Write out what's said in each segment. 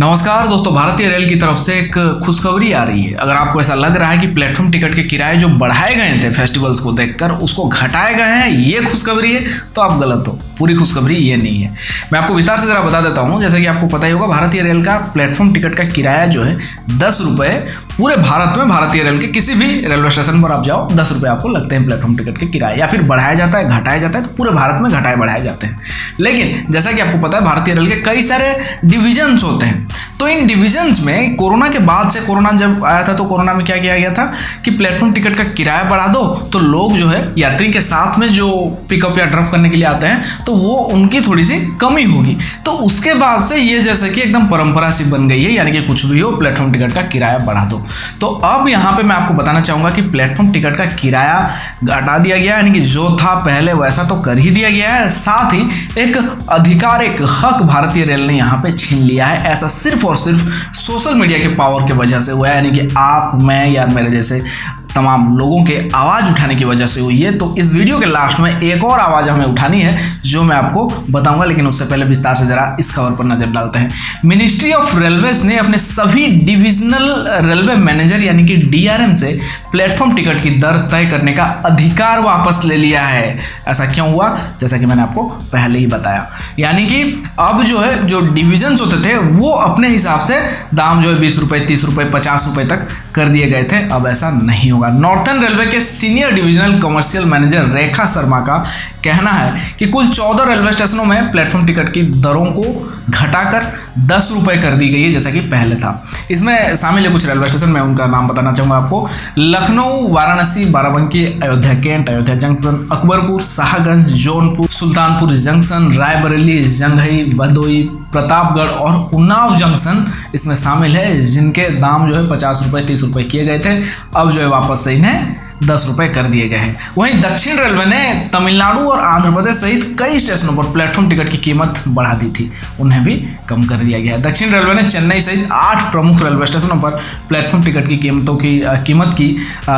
नमस्कार दोस्तों, भारतीय रेल की तरफ से एक खुशखबरी आ रही है। अगर आपको ऐसा लग रहा है कि प्लेटफॉर्म टिकट के किराए जो बढ़ाए गए थे फेस्टिवल्स को देखकर उसको घटाए गए हैं, ये खुशखबरी है, तो आप गलत हो। पूरी खुशखबरी ये नहीं है। मैं आपको विस्तार से जरा बता देता हूँ। जैसे कि आपको पता ही होगा, भारतीय रेल का प्लेटफॉर्म टिकट का किराया जो है 10 रुपये पूरे भारत में। भारतीय रेल के किसी भी रेलवे स्टेशन पर आप जाओ, 10 रुपये आपको लगते हैं प्लेटफॉर्म टिकट के किराए। या फिर बढ़ाया जाता है, घटाया जाता है, तो पूरे भारत में घटाए बढ़ाए जाते हैं। लेकिन जैसा कि आपको पता है, भारतीय रेल के कई सारे डिविजन्स होते हैं। तो इन डिविजन्स में कोरोना के बाद से, कोरोना जब आया था तो कोरोना में क्या किया गया था कि प्लेटफॉर्म टिकट का किराया बढ़ा दो, तो लोग जो है यात्री के साथ में जो पिकअप या ड्रॉप करने के लिए आते हैं तो वो उनकी थोड़ी सी कमी होगी। तो उसके बाद से ये जैसे कि एकदम परंपरा सी बन गई है, यानी कि कुछ भी हो प्लेटफॉर्म टिकट का किराया बढ़ा दो। तो अब यहाँ पे मैं आपको बताना चाहूँगा कि प्लेटफॉर्म टिकट का किराया घटा दिया गया, यानी कि जो था पहले वैसा तो कर ही दिया गया है। साथ ही एक अधिकार, एक हक भारतीय रेल ने यहाँ पे छीन लिया है। ऐसा सिर्फ और सिर्फ सोशल मीडिया के पावर की वजह से हुआ है, यानी कि आप, मैं या मेरे जैसे तमाम लोगों के आवाज़ उठाने की वजह से हुई है। तो इस वीडियो के लास्ट में एक और आवाज़ हमें उठानी है जो मैं आपको बताऊंगा, लेकिन उससे पहले विस्तार से जरा इस खबर पर नजर डालते हैं। मिनिस्ट्री ऑफ रेलवेज ने अपने सभी डिविजनल रेलवे मैनेजर यानी कि डीआरएम से प्लेटफॉर्म टिकट की दर तय करने का अधिकार वापस ले लिया है। ऐसा क्यों हुआ? जैसा कि मैंने आपको पहले ही बताया, यानी कि अब जो है, जो डिविजन्स होते थे वो अपने हिसाब से दाम जो है 20 रुपये, 30 रुपये, 50 रुपये तक कर दिए गए थे। अब ऐसा नहीं होगा। नॉर्थर्न रेलवे के senior divisional commercial manager Rekha Sharma का कहना है कि कुल 14 रेलवे स्टेशनों में प्लेटफॉर्म टिकट की दरों को घटाकर 10 रुपये कर दी गई है, जैसा कि पहले था। इसमें शामिल है कुछ रेलवे स्टेशन, मैं उनका नाम बताना चाहूँगा आपको। Lucknow, Varanasi, Barabanki, Ayodhya cantt, Ayodhya junction, Akbarpur, Shahganj, Jaunpur, Sultanpur junction, Raebareli, Janghai, Bhadohi, Pratapgarh और उन्नाव जंक्शन इसमें शामिल है, जिनके दाम जो है 50 रुपये, 30 रुपये किए गए थे। अब जो है वापस से इन्हें 10 रुपये कर दिए गए हैं। वहीं दक्षिण रेलवे ने तमिलनाडु और आंध्र प्रदेश सहित कई स्टेशनों पर प्लेटफॉर्म टिकट की कीमत बढ़ा दी थी, उन्हें भी कम कर दिया गया है। दक्षिण रेलवे ने चेन्नई सहित 8 प्रमुख रेलवे स्टेशनों पर प्लेटफॉर्म टिकट की कीमत की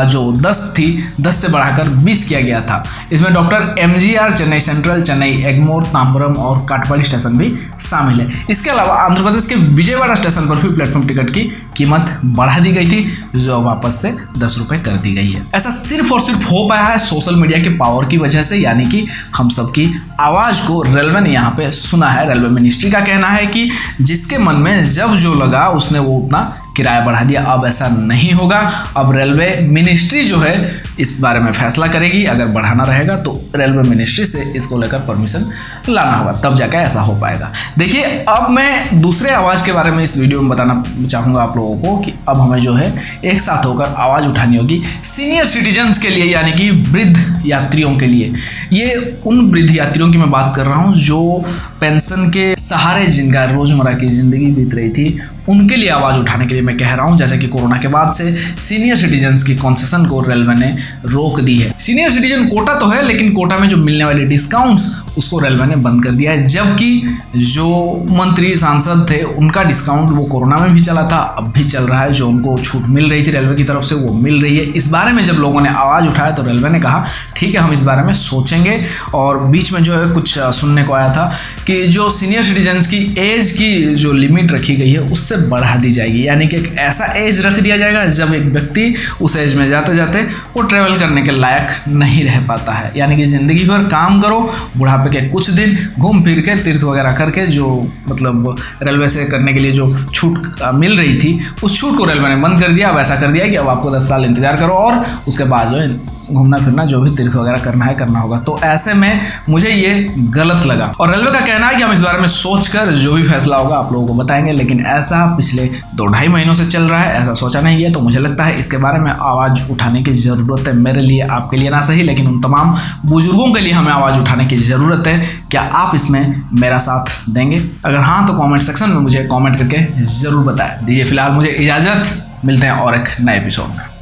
जो 10 थी, 10 से बढ़ाकर 20 किया गया था। इसमें doctor MGR, Chennai central, Chennai Egmore, Tambaram और काटपाड़ी स्टेशन भी शामिल है। इसके अलावा आंध्र प्रदेश के विजयवाड़ा स्टेशन पर भी प्लेटफॉर्म टिकट की कीमत बढ़ा दी गई थी, जो वापस से 10 रुपये कर दी गई है। ऐसा सिर्फ और सिर्फ हो पाया है सोशल मीडिया के पावर की वजह से, यानी कि हम सबकी आवाज को रेलवे ने यहाँ पे सुना है। रेलवे मिनिस्ट्री का कहना है कि जिसके मन में जब जो लगा उसने वो उतना किराया बढ़ा दिया। अब ऐसा नहीं होगा। अब रेलवे मिनिस्ट्री जो है इस बारे में फैसला करेगी। अगर बढ़ाना रहेगा तो रेलवे मिनिस्ट्री से इसको लेकर परमिशन लाना होगा, तब जाकर ऐसा हो पाएगा। देखिए, अब मैं दूसरे आवाज़ के बारे में इस वीडियो में बताना चाहूँगा आप लोगों को कि अब हमें जो है एक साथ होकर आवाज़ उठानी होगी सीनियर सिटीजन्स के लिए, यानी कि वृद्ध यात्रियों के लिए। ये उन वृद्ध यात्रियों की मैं बात कर रहा हूँ जो पेंशन के सहारे जिनका रोज़मर्रा की ज़िंदगी बीत रही थी, उनके लिए आवाज़ उठाने के लिए मैं कह रहा हूं। जैसे कि कोरोना के बाद से सीनियर सिटीजन्स की कंसेशन को रेलवे ने रोक दी है। सीनियर सिटीजन कोटा तो है, लेकिन कोटा में जो मिलने वाले डिस्काउंट्स उसको रेलवे ने बंद कर दिया है। जबकि जो मंत्री सांसद थे उनका डिस्काउंट वो कोरोना में भी चला था, अब भी चल रहा है। जो उनको छूट मिल रही थी रेलवे की तरफ से वो मिल रही है। इस बारे में जब लोगों ने आवाज़ उठाया तो रेलवे ने कहा ठीक है, हम इस बारे में सोचेंगे। और बीच में जो है कुछ सुनने को आया था कि जो सीनियर सिटीजन्स की एज की जो लिमिट रखी गई है उससे बढ़ा दी जाएगी, यानी कि एक ऐसा एज रख दिया जाएगा जब एक व्यक्ति उस एज में जाते जाते वो ट्रेवल करने के लायक नहीं रह पाता है। यानी कि ज़िंदगी भर काम करो, बुढ़ापे के कुछ दिन घूम फिर के तीर्थ वगैरह करके जो मतलब रेलवे से करने के लिए जो छूट मिल रही थी, उस छूट को रेलवे ने बंद कर दिया। अब ऐसा कर दिया कि अब आपको 10 साल इंतजार करो और उसके बाद जो है घूमना फिरना, जो भी तीर्थ वगैरह करना है करना होगा। तो ऐसे में मुझे ये गलत लगा। और रेलवे का कहना है कि हम इस बारे में सोचकर जो भी फैसला होगा आप लोगों को बताएंगे, लेकिन ऐसा पिछले 2-2.5 महीनों से चल रहा है, ऐसा सोचा नहीं है। तो मुझे लगता है इसके बारे में आवाज़ उठाने की ज़रूरत है। मेरे लिए, आपके लिए ना सही, लेकिन उन तमाम बुजुर्गों के लिए हमें आवाज़ उठाने की ज़रूरत है। क्या आप इसमें मेरा साथ देंगे? अगर हाँ, तो कॉमेंट सेक्शन में मुझे कॉमेंट करके ज़रूर बताएं। दीजिए फिलहाल मुझे इजाज़त, मिलते हैं और एक नए एपिसोड में।